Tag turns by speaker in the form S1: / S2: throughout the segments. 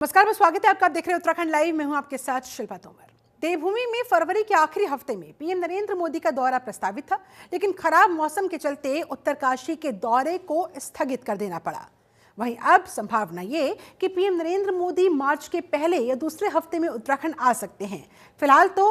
S1: नमस्कार, मैं स्वागत है आपका। आप देख रहे हैं उत्तराखंड लाइव। मैं हूं आपके साथ शिल्पा तोमर। देवभूमि में फरवरी के आखिरी हफ्ते में पीएम नरेंद्र मोदी का दौरा प्रस्तावित था, लेकिन खराब मौसम के चलते उत्तरकाशी के दौरे को स्थगित कर देना पड़ा। वहीं अब संभावना ये कि पीएम नरेंद्र मोदी मार्च के पहले या दूसरे हफ्ते में उत्तराखंड आ सकते हैं। फिलहाल तो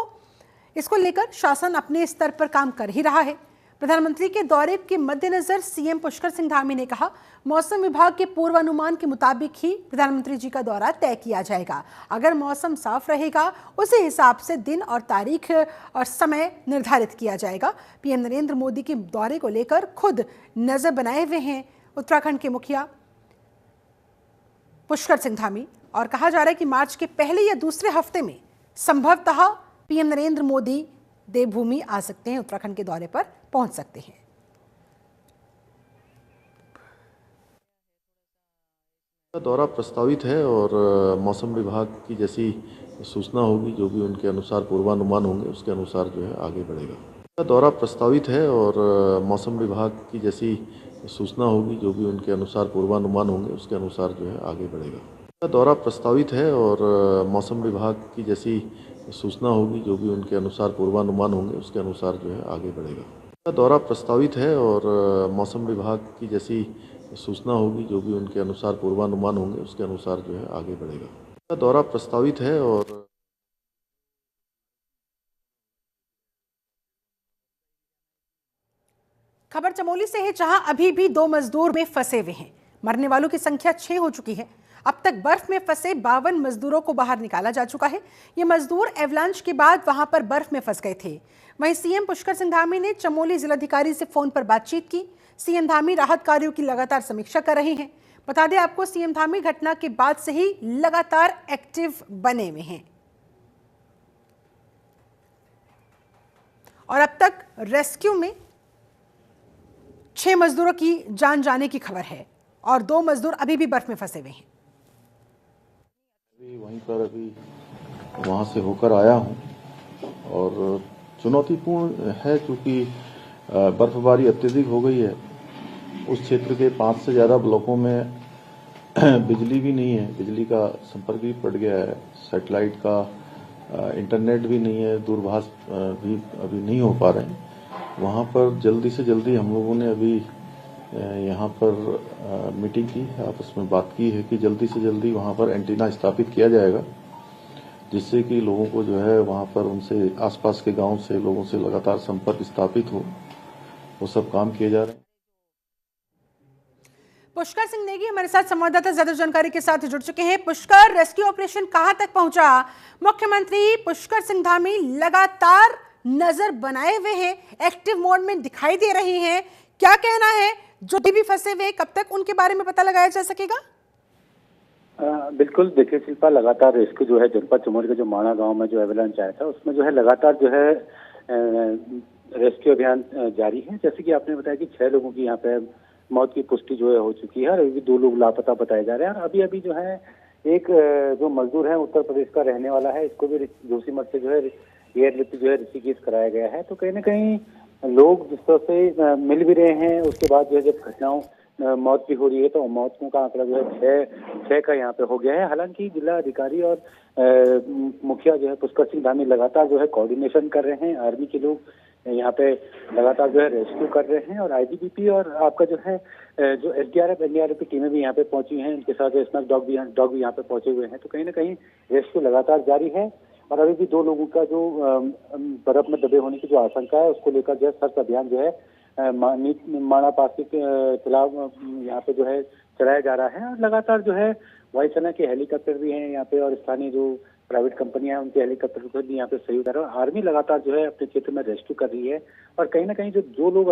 S1: इसको लेकर शासन अपने स्तर पर काम कर ही रहा है। प्रधानमंत्री के दौरे के मद्देनजर सीएम पुष्कर सिंह धामी ने कहा, मौसम विभाग के पूर्वानुमान के मुताबिक ही प्रधानमंत्री जी का दौरा तय किया जाएगा। अगर मौसम साफ रहेगा उसी हिसाब से दिन और तारीख और समय निर्धारित किया जाएगा। पीएम नरेंद्र मोदी के दौरे को लेकर खुद नजर बनाए हुए हैं उत्तराखंड के मुखिया पुष्कर सिंह धामी, और कहा जा रहा है कि मार्च के पहले या दूसरे हफ्ते में संभवतः पीएम नरेंद्र मोदी देवभूमि आ सकते हैं, उत्तराखंड के दौरे पर पहुंच सकते हैं।
S2: दौरा प्रस्तावित है और मौसम विभाग की जैसी सूचना होगी, जो भी उनके अनुसार पूर्वानुमान होंगे, उसके अनुसार जो है आगे बढ़ेगा। दौरा प्रस्तावित है और मौसम विभाग की जैसी सूचना होगी, जो भी उनके अनुसार पूर्वानुमान होंगे, उसके अनुसार जो है आगे बढ़ेगा। दौरा प्रस्तावित है और मौसम विभाग की जैसी सूचना होगी, जो भी उनके अनुसार पूर्वानुमान होंगे, उसके अनुसार जो है आगे बढ़ेगा। दौरा प्रस्तावित है और मौसम विभाग की जैसी सूचना होगी, जो भी उनके अनुसार पूर्वानुमान होंगे, उसके अनुसार जो है आगे बढ़ेगा। दौरा प्रस्तावित है और
S1: खबर चमोली से है, जहां अभी भी 2 मजदूर में फंसे हुए हैं। मरने वालों की संख्या 6 हो चुकी है। अब तक बर्फ में फंसे 52 मजदूरों को बाहर निकाला जा चुका है। ये मजदूर एवलांच के बाद वहां पर बर्फ में फंस गए थे। वहीं सीएम पुष्कर सिंह धामी ने चमोली जिलाधिकारी से फोन पर बातचीत की। सीएम धामी राहत कार्यों की लगातार समीक्षा कर रहे हैं। बता दें आपको, सीएम धामी घटना के बाद से ही लगातार एक्टिव बने हुए हैं और अब तक रेस्क्यू में 6 मजदूरों की जान जाने की खबर है और 2 मजदूर अभी भी बर्फ में फंसे हुए हैं।
S2: वहीं पर अभी वहां से होकर आया हूं और चुनौतीपूर्ण है, क्योंकि बर्फबारी अत्यधिक हो गई है। उस क्षेत्र के 5 से ज़्यादा ब्लॉकों में बिजली भी नहीं है, बिजली का संपर्क भी कट गया है, सैटेलाइट का इंटरनेट भी नहीं है, दूरभाष भी अभी नहीं हो पा रहे हैं। वहाँ पर जल्दी से जल्दी हम लोगों ने अभी यहाँ पर मीटिंग की, आपस में बात की है कि जल्दी से जल्दी वहाँ पर एंटीना स्थापित किया जाएगा, जिससे कि लोगों को जो है वहाँ पर उनसे आसपास के गांव से लोगों से लगातार संपर्क स्थापित हो। वो सब काम किए जा रहे हैं।
S1: पुष्कर सिंह नेगी हमारे साथ संवाददाता ज्यादा जानकारी के साथ जुड़ चुके हैं। पुष्कर, रेस्क्यू ऑपरेशन कहां तक पहुंचा? मुख्यमंत्री पुष्कर सिंह धामी लगातार नजर बनाए हुए हैं, एक्टिव मोड में दिखाई दे रहे हैं। क्या कहना है, जो भी फंसे हुए कब तक उनके बारे में पता लगाया जा सकेगा?
S3: बिल्कुल, देखिए शिल्पा, लगातार रेस्क्यू जो है जनपद चमोली के जो माणा गांव में जो एवलांच आया था, उसमें जो है लगातार जो है रेस्क्यू अभियान जारी है। जैसे कि आपने बताया कि 6 लोगों की यहाँ पे मौत की पुष्टि जो है हो चुकी है और अभी 2 लोग लापता बताए जा रहे हैं। और अभी अभी जो है एक जो मजदूर है उत्तर प्रदेश का रहने वाला है, इसको भी जोशीमठ से जो है एयरलिफ्ट जो है ऋषिकेश कराया गया है। तो कहीं ना कहीं लोग जिस तरह से मिल भी रहे हैं, उसके बाद जो है जब घटनाओं मौत भी हो रही है, तो मौतों का आंकड़ा जो है 6 का यहाँ पे हो गया है। हालांकि जिला अधिकारी और मुखिया जो है पुष्कर सिंह धामी लगातार जो है कोऑर्डिनेशन कर रहे हैं। आर्मी के लोग यहाँ पे लगातार जो है रेस्क्यू कर रहे हैं और आईटीबीपी और आपका जो है जो एसडीआरएफ एनडीआरएफ की टीमें भी यहाँ पे पहुंची हैं। इनके साथ स्नैक डॉग भी यहाँ पे पहुंचे हुए हैं। तो कहीं ना कहीं रेस्क्यू लगातार जारी है और अभी भी 2 लोगों का जो बर्फ में दबे होने की जो आशंका है, उसको लेकर जो है सर्च अभियान जो है माणा पास के खिलाफ यहाँ पे जो है चलाया जा रहा है। और लगातार जो है वायुसेना के हेलीकॉप्टर भी हैं यहाँ पे और स्थानीय जो प्राइवेट कंपनियां हैं उनके हेलीकॉप्टर को भी यहाँ पे सहयोग कर रहे हैं। आर्मी लगातार जो है अपने क्षेत्र में रेस्क्यू कर रही है और कहीं ना कहीं जो 2 लोग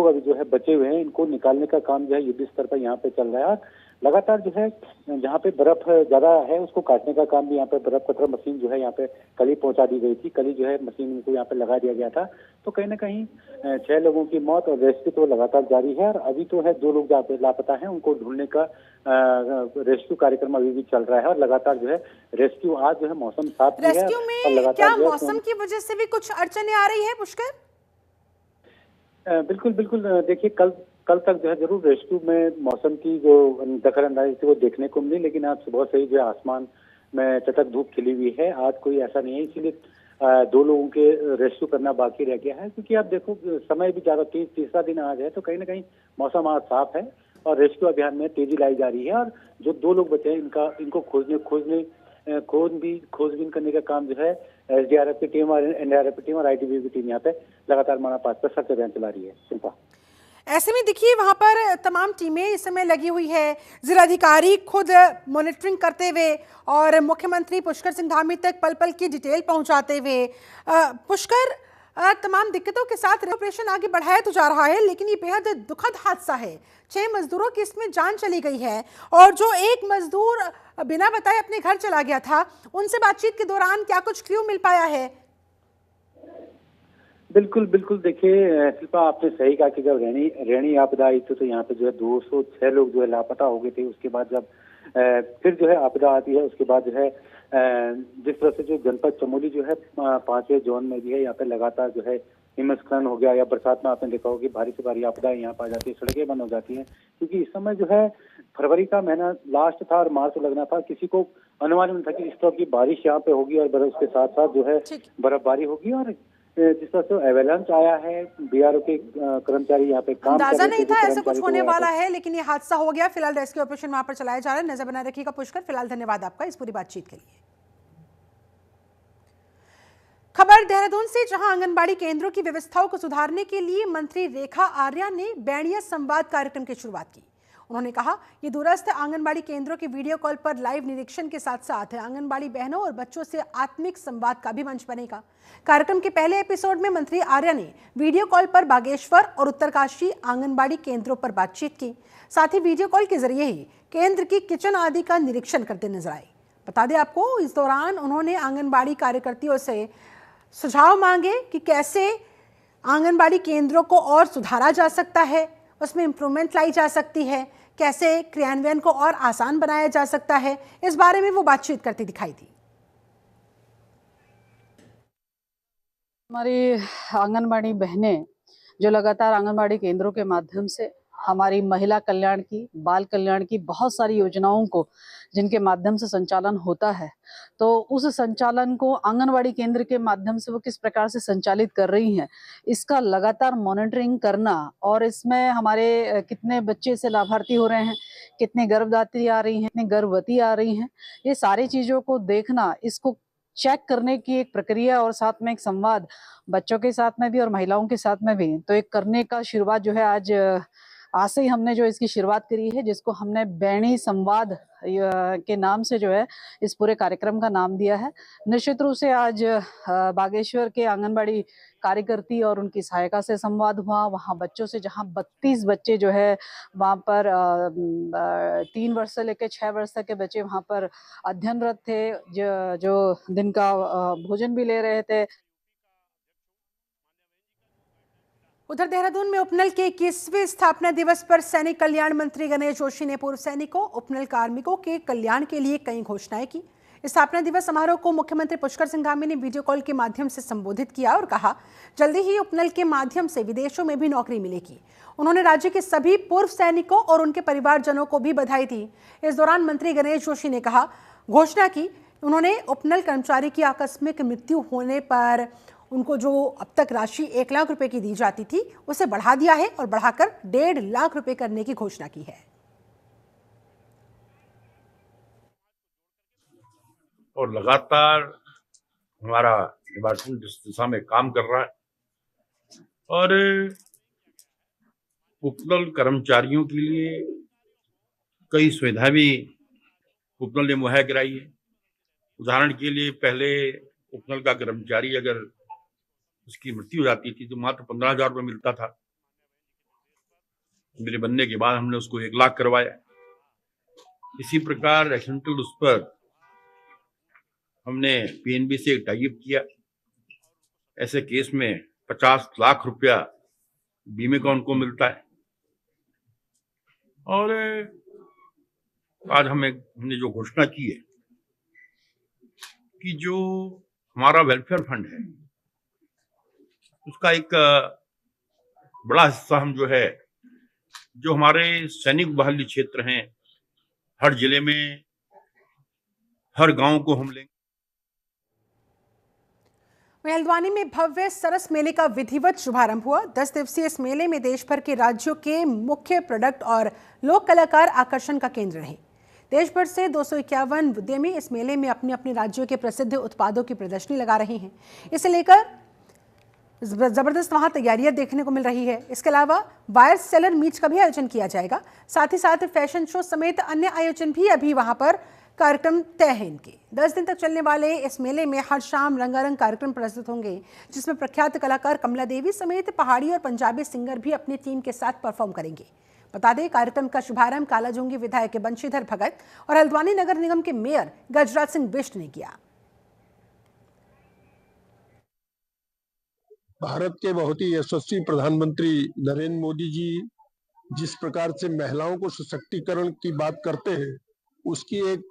S3: अभी जो है बचे हुए हैं, इनको निकालने का काम जो है युद्ध स्तर पर यहाँ पे चल रहा है। लगातार जो है जहाँ पे बर्फ ज्यादा है उसको काटने का काम भी यहाँ पे बर्फ कटर मशीन जो है यहाँ पे कल ही पहुंचा दी गई थी। कल ही जो है मशीन को यहाँ पे लगा दिया गया था। तो कहीं ना कहीं 6 लोगों की मौत और रेस्क्यू तो लगातार जारी है और अभी तो है 2 लोग जहाँ पे लापता है, उनको ढूंढने का रेस्क्यू कार्यक्रम अभी भी चल रहा है और लगातार जो है रेस्क्यू आज जो है मौसम साफ भी है।
S1: रेस्क्यू में क्या मौसम की वजह से भी कुछ अड़चने आ रही है पुष्कर?
S3: बिल्कुल बिल्कुल, देखिए कल कल तक जो है जरूर रेस्क्यू में मौसम की जो दखल अंदाजी थी वो देखने को मिली, लेकिन आज सुबह से ही जो है आसमान में चटक धूप खिली हुई है। आज कोई ऐसा नहीं है, इसीलिए 2 लोगों के रेस्क्यू करना बाकी रह गया है, क्योंकि आप देखो समय भी ज्यादा तीसरा दिन आज है, तो कहीं ना कहीं मौसम आज साफ है और रेस्क्यू अभियान में तेजी लाई जा रही है। और जो 2 लोग बचे हैं इनको खोजबीन करने का काम जो है एसडीआरएफ की टीम और एनडीआरएफ की टीम और आईटीबीपी की टीम यहाँ पे लगातार माना पास पर सर्च अभियान चला रही है। शिल्पा,
S1: ऐसे में देखिए वहां पर तमाम टीमें इस समय लगी हुई है, जिलाधिकारी खुद मॉनिटरिंग करते हुए और मुख्यमंत्री पुष्कर सिंह धामी तक पल पल की डिटेल पहुंचाते हुए। पुष्कर, तमाम दिक्कतों के साथ ऑपरेशन आगे बढ़ाया तो जा रहा है, लेकिन ये बेहद दुखद हादसा है। 6 मजदूरों की इसमें जान चली गई है और जो एक मजदूर बिना बताए अपने घर चला गया था, उनसे बातचीत के दौरान क्या कुछ क्लू मिल पाया है?
S3: बिल्कुल बिल्कुल, देखिए शिल्पा, आपने सही कहा कि जब रैनी आपदा आई थी तो यहाँ पे जो है 206 लोग जो है लापता हो गए थे। उसके बाद जब फिर जो है आपदा आती है, उसके बाद जो है जिस तरह से जो जनपद चमोली जो है 5वें जोन में भी है, यहाँ पे लगातार जो है हिमस्खलन हो गया, या बरसात में आपने देखा होगा कि भारी से भारी आपदाएं यहाँ पर आ जाती है, सड़कें बंद हो जाती हैं, क्योंकि इस समय जो है फरवरी का महीना लास्ट था और मार्च लगना था। किसी को अनुमान नहीं था कि इस तरह की बारिश यहाँ पे होगी और उसके साथ साथ जो है बर्फबारी होगी। और जिस तरह से एवेलांच आया है, बीआरओ के कर्मचारी यहाँ पे काम कर
S1: अंदाजा
S3: रहे थे,
S1: नहीं था ऐसा कुछ होने वाला
S3: पे
S1: है, लेकिन ये हादसा हो गया। फिलहाल रेस्क्यू ऑपरेशन वहां पर चलाया जा रहा है, नजर बनाए रखिएगा पुष्कर। फिलहाल धन्यवाद आपका इस पूरी बातचीत के लिए। खबर देहरादून से, जहां आंगनबाड़ी केंद्रों की व्यवस्थाओं को सुधारने के लिए मंत्री रेखा आर्या ने बैंडिया संवाद कार्यक्रम की शुरुआत की। उन्होंने कहा, ये दूरस्थ आंगनबाड़ी केंद्रों के वीडियो कॉल पर लाइव निरीक्षण के साथ साथ आंगनबाड़ी बहनों और बच्चों से आत्मिक संवाद का भी मंच बनेगा। कार्यक्रम के पहले एपिसोड में मंत्री आर्या ने वीडियो कॉल पर बागेश्वर और उत्तरकाशी आंगनबाड़ी केंद्रों पर बातचीत की। साथ ही वीडियो कॉल के जरिए ही केंद्र की किचन आदि का निरीक्षण करते नजर आए। बता दें आपको, इस दौरान उन्होंने आंगनबाड़ी कार्यकर्तियों से सुझाव मांगे कि कैसे आंगनबाड़ी केंद्रों को और सुधारा जा सकता है, उसमें इंप्रूवमेंट लाई जा सकती है, कैसे क्रियान्वयन को और आसान बनाया जा सकता है। इस बारे में वो बातचीत करती दिखाई दी।
S4: हमारी आंगनबाड़ी बहनें जो लगातार आंगनबाड़ी केंद्रों के माध्यम से हमारी महिला कल्याण की, बाल कल्याण की बहुत सारी योजनाओं को जिनके माध्यम से संचालन होता है, तो उस संचालन को आंगनबाड़ी केंद्र के माध्यम से वो किस प्रकार से संचालित कर रही हैं, इसका लगातार मॉनिटरिंग करना और इसमें हमारे कितने बच्चे से लाभार्थी हो रहे हैं, कितने गर्भदात्री आ रही हैं, कितने गर्भवती आ रही हैं, ये सारी चीज़ों को देखना, इसको चेक करने की एक प्रक्रिया और साथ में एक संवाद बच्चों के साथ में भी और महिलाओं के साथ में भी, तो एक करने का शुरुआत जो है आज से ही हमने जो इसकी शुरुआत करी है, जिसको हमने बैणी संवाद के नाम से जो है इस पूरे कार्यक्रम का नाम दिया है। निश्चित रूप से आज बागेश्वर के आंगनबाड़ी कार्यकर्ती और उनकी सहायिका से संवाद हुआ। वहाँ बच्चों से, जहाँ 32 बच्चे जो है वहाँ पर 3 वर्ष से लेकर 6 वर्ष तक के बच्चे वहाँ पर अध्ययनरत थे, जो दिन का भोजन भी ले रहे थे।
S1: उधर देहरादून में उपनल के 21वें स्थापना दिवस पर सैनिक कल्याण मंत्री गणेश जोशी ने पूर्व सैनिकों, उपनल कार्मिकों के कल्याण के लिए कई घोषणाएं की। स्थापना दिवस समारोह को मुख्यमंत्री पुष्कर सिंह धामी ने वीडियो कॉल के माध्यम से संबोधित किया और कहा, जल्दी ही उपनल के माध्यम से विदेशों में भी नौकरी मिलेगी। उन्होंने राज्य के सभी पूर्व सैनिकों और उनके परिवारजनों को भी बधाई दी। इस दौरान मंत्री गणेश जोशी ने कहा, घोषणा की उन्होंने उपनल कर्मचारी की आकस्मिक मृत्यु होने पर उनको जो अब तक राशि 1 लाख रुपए की दी जाती थी, उसे बढ़ा दिया है और बढ़ाकर 1.5 लाख रुपए करने की घोषणा की है।
S5: और लगातार हमारा डिपार्टमेंट इस दिशा में काम कर रहा है और उपनल कर्मचारियों के लिए कई सुविधाएं भी उपनल ने मुहैया कराई है। उदाहरण के लिए, पहले उपनल का कर्मचारी अगर उसकी मृत्यु हो जाती थी तो मात्र 15,000 रुपये मिलता था। मेरे बनने के बाद हमने उसको 1 लाख करवाया। इसी प्रकार एक्सीडेंटल उस पर हमने पीएनबी से एक टाई अप किया। ऐसे केस में 50 लाख रुपया बीमे का उनको मिलता है। और आज हमने जो घोषणा की है कि जो हमारा वेलफेयर फंड है, उसका एक बड़ा हिस्सा हम जो है जो हमारे सैनिक बाहुल्य क्षेत्र हैं, हर जिले में, हर गांव को हम लेंगे।
S1: वहीं हल्द्वानी में भव्य सरस मेले का विधिवत शुभारंभ हुआ। 10 दिवसीय इस मेले में देश भर के राज्यों के मुख्य प्रोडक्ट और लोक कलाकार आकर्षण का केंद्र रहे। देश भर से 251 उद्यमी इस मेले में अपने अपने राज्यों के प्रसिद्ध उत्पादों की प्रदर्शनी लगा रहे हैं। इसे लेकर जबरदस्त वहां तैयारियां देखने को मिल रही है। इसके अलावा वायर सेलर मीट का भी आयोजन किया जाएगा। साथ ही साथ फैशन शो समेत अन्य आयोजन भी अभी वहां पर कार्यक्रम तय है इनके। 10 दिन तक चलने वाले इस मेले में हर शाम रंगारंग कार्यक्रम प्रस्तुत होंगे, जिसमें प्रख्यात कलाकार कमला देवी समेत पहाड़ी और पंजाबी सिंगर भी अपनी टीम के साथ परफॉर्म करेंगे। बता दें, कार्यक्रम का शुभारंभ कालाजोंगी विधायक बंशीधर भगत और हल्द्वानी नगर निगम के मेयर गजराज सिंह बिष्ट ने किया।
S6: भारत के बहुत ही यशस्वी प्रधानमंत्री नरेंद्र मोदी जी जिस प्रकार से महिलाओं को सशक्तिकरण की बात करते हैं, उसकी एक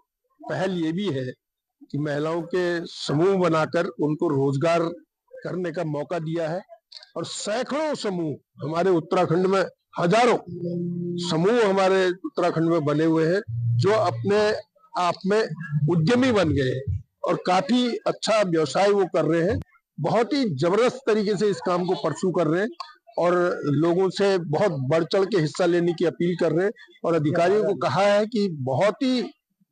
S6: पहल ये भी है कि महिलाओं के समूह बनाकर उनको रोजगार करने का मौका दिया है। और सैकड़ों समूह हमारे उत्तराखंड में, हजारों समूह हमारे उत्तराखंड में बने हुए हैं, जो अपने आप में उद्यमी बन गए और काफी अच्छा व्यवसाय वो कर रहे हैं। बहुत ही जबरदस्त तरीके से इस काम को परस्यू कर रहे हैं और लोगों से बहुत बढ़ चढ़ के हिस्सा लेने की अपील कर रहे हैं और अधिकारियों को कहा है कि बहुत ही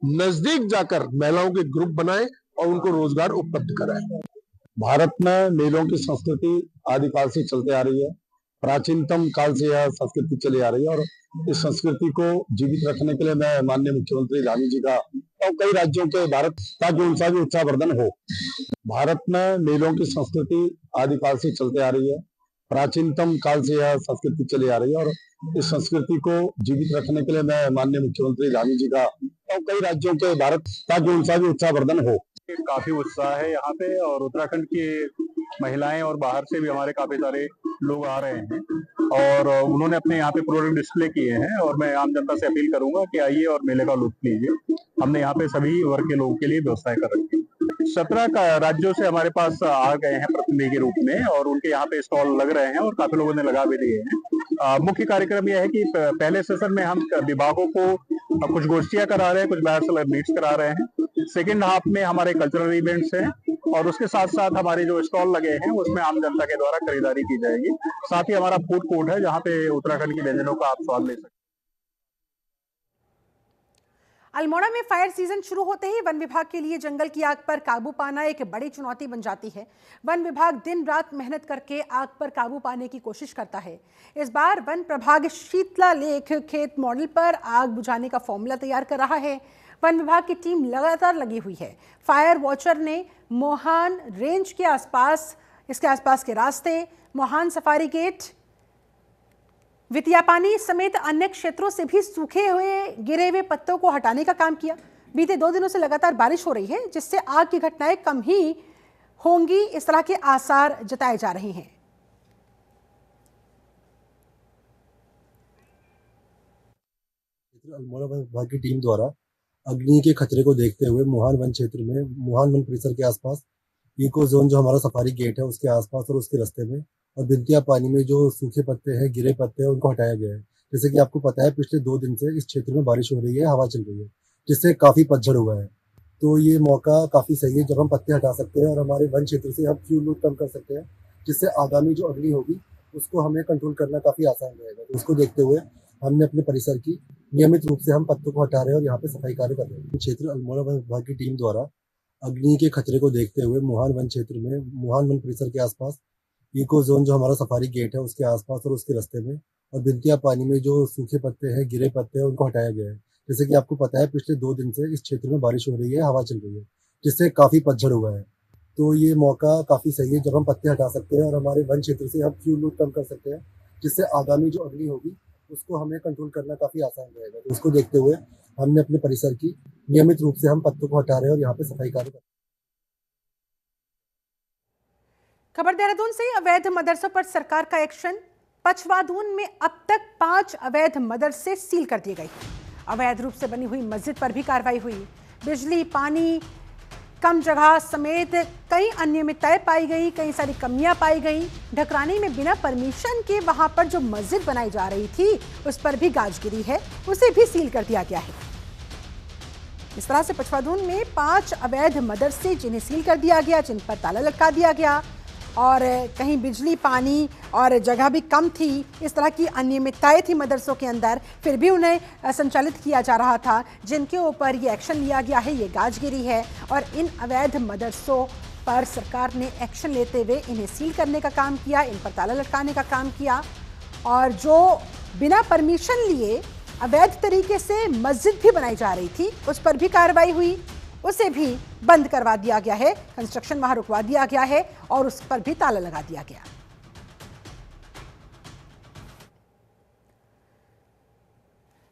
S6: नजदीक जाकर महिलाओं के ग्रुप बनाएं और उनको रोजगार उपलब्ध कराएं। भारत में मेलों की संस्कृति आदिकाल से चलते आ रही है। प्राचीनतम काल से यह संस्कृति चली आ रही है और इस संस्कृति को जीवित रखने के लिए मैं माननीय मुख्यमंत्री रानी जी का और कई राज्यों के भारत, ताकि उनका भी उत्साहवर्धन हो। भारत में मेलों की संस्कृति आदिकाल से चलते आ रही है। प्राचीनतम काल से यह संस्कृति चली आ रही है और इस संस्कृति को जीवित रखने के लिए मैं माननीय मुख्यमंत्री रानी जी का और कई राज्यों के भारत, ताकि उनका भी उत्साहवर्धन हो।
S7: काफी उत्साह है यहाँ पे और उत्तराखंड की महिलाएं और बाहर से भी हमारे काफी सारे लोग आ रहे हैं और उन्होंने अपने यहाँ पे प्रोडक्ट डिस्प्ले किए हैं और मैं आम जनता से अपील करूंगा कि आइए और मेले का लुत्फ लीजिए। हमने यहाँ पे सभी वर्ग के लोगों के लिए व्यवस्थाएं कर रखी है। 17 राज्यों से हमारे पास आ गए हैं प्रतिनिधि के रूप में और उनके यहाँ पे स्टॉल लग रहे हैं और काफी लोगों ने लगा भी दिए हैं। मुख्य कार्यक्रम यह है कि पहले सेशन में हम विभागों को कुछ गोष्ठियां करा रहे हैं, कुछ वायर सेलर मीट्स करा रहे हैं। सेकेंड हाफ में हमारे कल्चरल इवेंट्स हैं और उसके साथ साथ हमारे जो स्टॉल लगे हैं उसमें आम जनता के द्वारा खरीदारी की जाएगी। साथ ही हमारा फूड कोर्ट है जहाँ पे उत्तराखंड की व्यंजनों का आप स्वाद ले सकते हैं।
S1: अल्मोड़ा में फायर सीजन शुरू होते ही वन विभाग के लिए जंगल की आग पर काबू पाना एक बड़ी चुनौती बन जाती है। वन विभाग दिन रात मेहनत करके आग पर काबू पाने की कोशिश करता है। इस बार वन प्रभाग शीतला लेख खेत मॉडल पर आग बुझाने का फॉर्मूला तैयार कर रहा है। वन विभाग की टीम लगातार लगी हुई है। फायर वॉचर ने मोहान रेंज के आसपास, इसके आसपास के रास्ते, मोहान सफारी गेट, वितियापानी समेत अन्य क्षेत्रों से भी सूखे हुए गिरे हुए पत्तों को हटाने का काम किया। बीते 2 दिनों से लगातार बारिश हो रही है, जिससे आग की घटनाएं कम ही होंगी, इस तरह के आसार जताए जा रहे हैं।
S8: अल्मोड़ा वन विभाग की टीम द्वारा अग्नि के खतरे को देखते हुए मोहान वन क्षेत्र में, मोहान वन परिसर के आसपास, इको जोन जो हमारा सफारी गेट है उसके आसपास और उसके रास्ते में, और बिंतिया पानी में जो सूखे पत्ते हैं, गिरे पत्ते हैं, उनको हटाया गया है। जैसे कि आपको पता है पिछले 2 दिन से इस क्षेत्र में बारिश हो रही है, हवा चल रही है, जिससे काफी पतझड़ हुआ है। तो ये मौका काफी सही है जब हम पत्ते हटा सकते हैं और हमारे वन क्षेत्र से हम फ्यूल लोड कम कर सकते हैं, जिससे आगामी जो अग्नि होगी उसको हमें कंट्रोल करना काफी आसान रहेगा। तो उसको देखते हुए हमने अपने परिसर की नियमित रूप से हम पत्तों को हटा रहे हैं और यहाँ पे सफाई कार्य कर रहे हैं। क्षेत्र अल्मोड़ा वन विभाग की टीम द्वारा अग्नि के खतरे को देखते हुए मोहान वन क्षेत्र में, मोहान वन परिसर के आसपास, इको जोन जो हमारा सफारी गेट है उसके आसपास और उसके रास्ते में, और बिंतिया पानी में जो सूखे पत्ते हैं, गिरे पत्ते हैं, उनको हटाया गया है। जैसे कि आपको पता है पिछले 2 दिन से इस क्षेत्र में बारिश हो रही है, हवा चल रही है, जिससे काफी पतझड़ हुआ है। तो ये मौका काफी सही है जब हम पत्ते हटा सकते हैं और हमारे वन क्षेत्र से हम फ्यूल लोड कम कर सकते हैं, जिससे आगामी जो अग्नि होगी उसको हमें कंट्रोल करना काफी आसान रहेगा। तो उसको देखते हुए हमने अपने परिसर की नियमित रूप से हम पत्तों को हटा रहे हैं और यहाँ पे सफाई कार्य कर रहे हैं।
S1: खबर देहरादून से, अवैध मदरसों पर सरकार का एक्शन। पचवादून में अब तक 5 अवैध मदरसे सील कर दिए गए। अवैध रूप से बनी हुई मस्जिद पर भी कार्रवाई हुई। बिजली, पानी कम जगह समेत कई अनियमितताएं पाई गई, कई सारी कमियां पाई गई। ढकरानी में बिना परमिशन के वहां पर जो मस्जिद बनाई जा रही थी उस पर भी गाजगिरी है, उसे भी सील कर दिया गया है। इस तरह से पचफादून में 5 अवैध मदरसे जिन्हें सील कर दिया गया, जिन पर ताला लटका दिया गया और कहीं बिजली पानी और जगह भी कम थी। इस तरह की अनियमितताएं थी मदरसों के अंदर, फिर भी उन्हें संचालित किया जा रहा था। जिनके ऊपर ये एक्शन लिया गया है, ये गाजगिरी है और इन अवैध मदरसों पर सरकार ने एक्शन लेते हुए इन्हें सील करने का काम किया, इन पर ताला लटकाने का काम किया और जो बिना परमिशन लिए अवैध तरीके से मस्जिद भी बनाई जा रही थी उस पर भी कार्रवाई हुई, उसे भी बंद करवा दिया गया है, कंस्ट्रक्शन वहां रुकवा दिया गया है और उस पर भी ताला लगा दिया गया।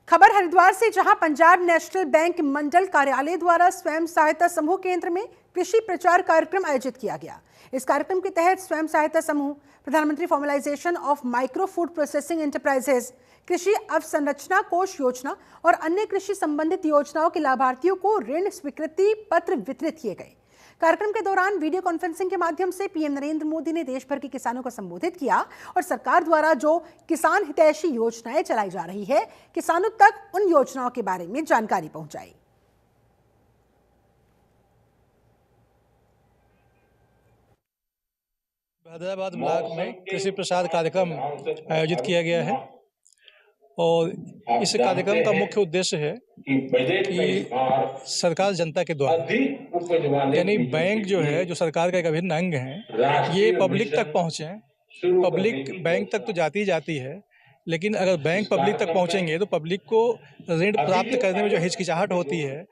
S1: खबर हरिद्वार से, जहां पंजाब नेशनल बैंक मंडल कार्यालय द्वारा स्वयं सहायता समूह केंद्र में कृषि प्रचार कार्यक्रम आयोजित किया गया। इस कार्यक्रम के तहत स्वयं सहायता समूह, प्रधानमंत्री formalisation of micro food processing enterprises, कृषि अवसंरचना कोष योजना और अन्य कृषि संबंधित योजनाओं के लाभार्थियों को ऋण स्वीकृति पत्र वितरित किए गए। कार्यक्रम के दौरान वीडियो कॉन्फ्रेंसिंग के माध्यम से पीएम नरेंद्र मोदी ने देश भर के किसानों को संबोधित किया और सरकार द्वारा जो किसान हितैषी योजनाएं चलाई जा रही है, किसानों तक उन योजनाओं के बारे में जानकारी पहुंचाई।
S9: हैदराबाद ब्लॉक में कृषि प्रसार कार्यक्रम आयोजित किया गया है और इस कार्यक्रम का मुख्य उद्देश्य है कि सरकार जनता के द्वारा, यानी बैंक जो है, जो सरकार का एक अभिन्न अंग है, ये पब्लिक तक पहुँचे। पब्लिक बैंक तक तो जाती ही जाती है, लेकिन अगर बैंक पब्लिक तक पहुँचेंगे तो पब्लिक को ऋण प्राप्त करने में जो हिचकिचाहट होती है,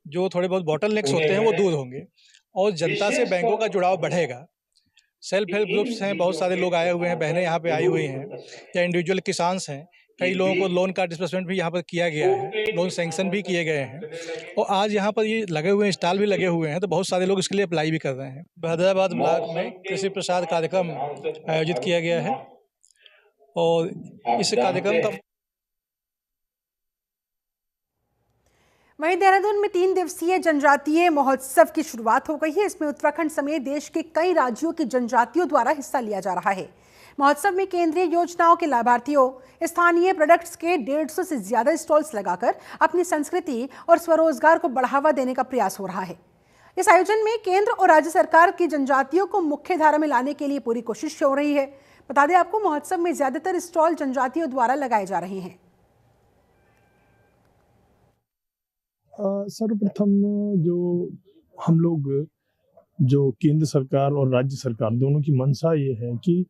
S9: जो थोड़े बहुत बॉटलनेक्स होते हैं, वो दूर होंगे और जनता से बैंकों का जुड़ाव बढ़ेगा। सेल्फ हेल्प ग्रुप्स हैं, बहुत सारे लोग आए हुए हैं, बहनें यहाँ पे आई हुई हैं, या इंडिविजुअल किसान्स हैं, कई लोगों को लोन का डिस्बर्समेंट भी यहाँ पर किया गया है, लोन सैंक्शन भी किए गए हैं और आज यहाँ पर ये लगे हुए हैं, स्टॉल भी लगे हुए हैं, तो बहुत सारे लोग इसके लिए अप्लाई भी कर रहे हैं। हैदराबाद ब्लॉक में कृषि प्रसार कार्यक्रम आयोजित किया गया है और इस कार्यक्रम का
S1: वहीं देहरादून में 3 दिवसीय जनजातीय महोत्सव की शुरुआत हो गई है। इसमें उत्तराखंड समेत देश के कई राज्यों की जनजातियों द्वारा हिस्सा लिया जा रहा है। महोत्सव में केंद्रीय योजनाओं के लाभार्थियों स्थानीय प्रोडक्ट्स के 150 से ज्यादा स्टॉल्स लगाकर अपनी संस्कृति और स्वरोजगार को बढ़ावा देने का प्रयास हो रहा है। इस आयोजन में केंद्र और राज्य सरकार की जनजातियों को मुख्य धारा में लाने के लिए पूरी कोशिश हो रही है। बता दें आपको, महोत्सव में ज्यादातर स्टॉल जनजातियों द्वारा लगाए जा रहे हैं।
S10: सर्वप्रथम जो हम लोग, जो केंद्र सरकार और राज्य सरकार दोनों की मंशा ये है कि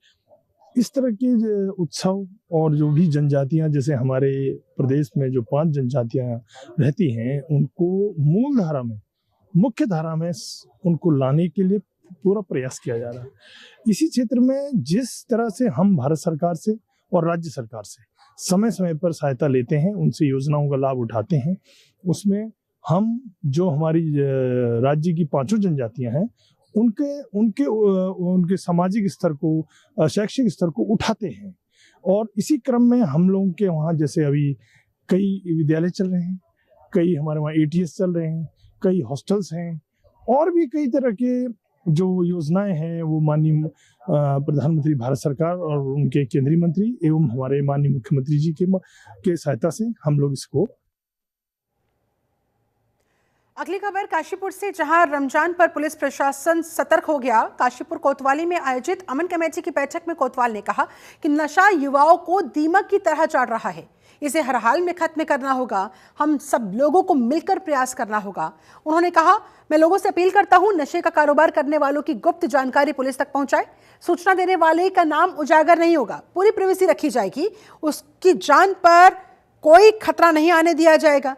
S10: इस तरह के उत्सव और जो भी जनजातियां, जैसे हमारे प्रदेश में जो 5 जनजातियां रहती हैं, उनको मूल धारा में, मुख्य धारा में उनको लाने के लिए पूरा प्रयास किया जा रहा है। इसी क्षेत्र में जिस तरह से हम भारत सरकार से और राज्य सरकार से समय समय पर सहायता लेते हैं, उनसे योजनाओं का लाभ उठाते हैं, उसमें हम जो हमारी राज्य की 5 जनजातियां हैं उनके सामाजिक स्तर को, शैक्षिक स्तर को उठाते हैं। और इसी क्रम में हम लोगों के वहाँ जैसे अभी कई विद्यालय चल रहे हैं, कई हमारे वहाँ ATS चल रहे हैं, कई हॉस्टल्स हैं और भी कई तरह के जो योजनाएं हैं वो माननीय प्रधानमंत्री भारत सरकार और उनके केंद्रीय मंत्री एवं हमारे माननीय मुख्यमंत्री जी के सहायता से हम लोग इसको।
S1: अगली खबर काशीपुर से, जहां रमजान पर पुलिस प्रशासन सतर्क हो गया। काशीपुर कोतवाली में आयोजित अमन कमेटी की बैठक में कोतवाल ने कहा कि नशा युवाओं को दीमक की तरह चाट रहा है, इसे हर हाल में खत्म करना होगा, हम सब लोगों को मिलकर प्रयास करना होगा। उन्होंने कहा, मैं लोगों से अपील करता हूं, नशे का कारोबार करने वालों की गुप्त जानकारी पुलिस तक पहुंचाए। सूचना देने वाले का नाम उजागर नहीं होगा, पूरी प्राइवेसी रखी जाएगी, उसकी जान पर कोई खतरा नहीं आने दिया जाएगा।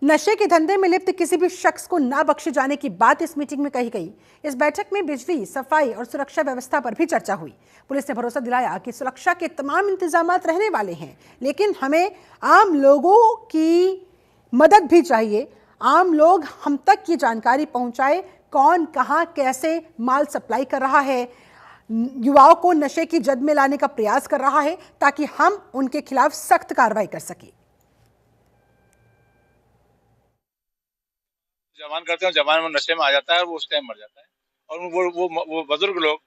S1: नशे के धंधे में लिप्त किसी भी शख्स को ना बख्शे जाने की बात इस मीटिंग में कही गई। इस बैठक में बिजली, सफाई और सुरक्षा व्यवस्था पर भी चर्चा हुई। पुलिस ने भरोसा दिलाया कि सुरक्षा के तमाम इंतजाम रहने वाले हैं, लेकिन हमें आम लोगों की मदद भी चाहिए। आम लोग हम तक ये जानकारी पहुंचाए, कौन कहां कैसे माल सप्लाई कर रहा है, युवाओं को नशे की जद में लाने का प्रयास कर रहा है, ताकि हम उनके खिलाफ सख्त कार्रवाई कर सकें।
S11: जवान करते हैं, जवान में नशे में आ जाता है और वो उस टाइम मर जाता है। और वो बुजुर्ग लोग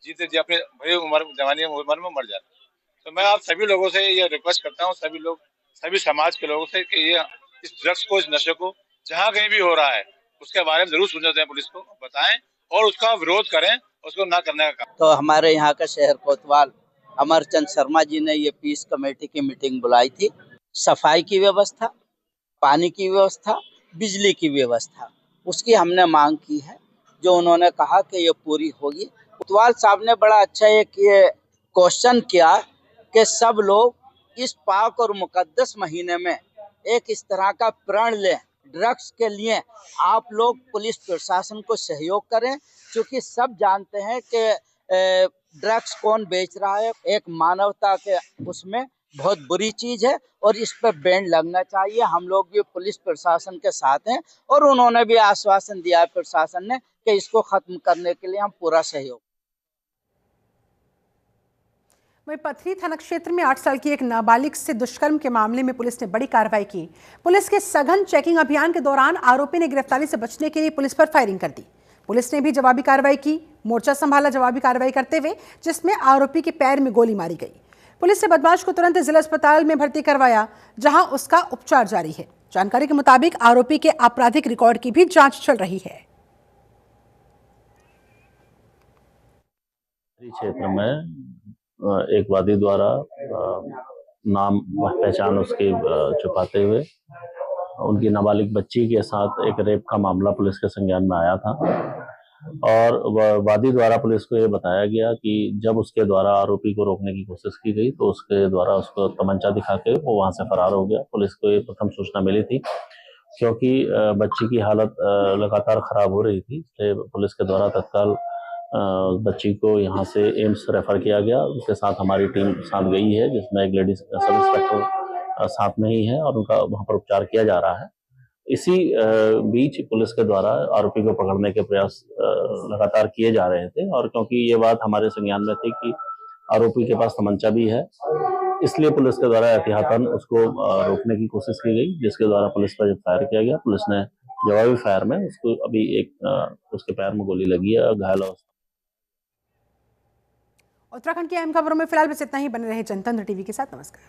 S11: जीते जी अपने बड़ी उम्र जवानी उम्र में मर जाते हैं। तो मैं आप सभी लोगों से ये रिक्वेस्ट करता हूँ, सभी समाज के लोगों से, कि ये इस ड्रग्स को, इस नशे को जहाँ कहीं भी हो रहा है उसके बारे में जरूर सुनने दें, पुलिस को बताएं और उसका विरोध करें, उसको ना करने का काम।
S12: तो हमारे यहाँ का शहर कोतवाल अमरचंद शर्मा जी ने ये पीस कमेटी की मीटिंग बुलाई थी। सफाई की व्यवस्था, पानी की व्यवस्था, बिजली की व्यवस्था, उसकी हमने मांग की है, जो उन्होंने कहा कि ये पूरी होगी। कोतवाल साहब ने बड़ा अच्छा एक ये क्वेश्चन किया कि सब लोग इस पाक और मुकद्दस महीने में एक इस तरह का प्रण लें, ड्रग्स के लिए आप लोग पुलिस प्रशासन को सहयोग करें, क्योंकि सब जानते हैं कि ड्रग्स कौन बेच रहा है। एक मानवता के उसमें बहुत बुरी चीज है और इस पर बैन लगना चाहिए। हम लोग भी पुलिस प्रशासन के साथ हैं और उन्होंने भी आश्वासन दिया है प्रशासन ने कि इसको खत्म करने के लिए हम पूरा सहयोग।
S1: वहीं पथरी थाना क्षेत्र में 8 साल की एक नाबालिग से दुष्कर्म के मामले में पुलिस ने बड़ी कार्रवाई की। पुलिस के सघन चेकिंग अभियान के दौरान आरोपी ने गिरफ्तारी से बचने के लिए पुलिस पर फायरिंग कर दी। पुलिस ने भी जवाबी कार्रवाई की, मोर्चा संभाला जवाबी कार्रवाई करते हुए, जिसमें आरोपी के पैर में गोली मारी गई। पुलिस ने बदमाश को तुरंत जिला अस्पताल में भर्ती करवाया, जहां उसका उपचार जारी है। जानकारी के मुताबिक आरोपी के आपराधिक रिकॉर्ड की भी जांच चल रही है।
S13: क्षेत्र में एक वादी द्वारा नाम पहचान उसकी छुपाते हुए उनकी नाबालिग बच्ची के साथ एक रेप का मामला पुलिस के संज्ञान में आया था और वादी द्वारा पुलिस को ये बताया गया कि जब उसके द्वारा आरोपी को रोकने की कोशिश की गई तो उसके द्वारा उसको तमंचा दिखा के वो वहां से फरार हो गया। पुलिस को ये प्रथम सूचना मिली थी क्योंकि बच्ची की हालत लगातार खराब हो रही थी, इसलिए पुलिस के द्वारा तत्काल बच्ची को यहाँ से एम्स रेफर किया गया। उसके साथ हमारी टीम साथ गई है, जिसमें एक लेडीज सब इंस्पेक्टर साथ में ही है और उनका वहाँ पर उपचार किया जा रहा है। इसी बीच पुलिस के द्वारा आरोपी को पकड़ने के प्रयास लगातार किए जा रहे थे और क्योंकि ये बात हमारे संज्ञान में थी कि आरोपी के पास तमंचा भी है, इसलिए पुलिस के द्वारा एहतियातन उसको रोकने की कोशिश की गई, जिसके द्वारा पुलिस पर जब फायर किया गया, पुलिस ने जवाबी फायर में उसको अभी उसके पैर में गोली लगी है, घायल अवस्था।
S1: उत्तराखंड की अहम खबरों में फिलहाल बस इतना ही। बने रहे जनतंत्र टीवी के साथ। नमस्कार।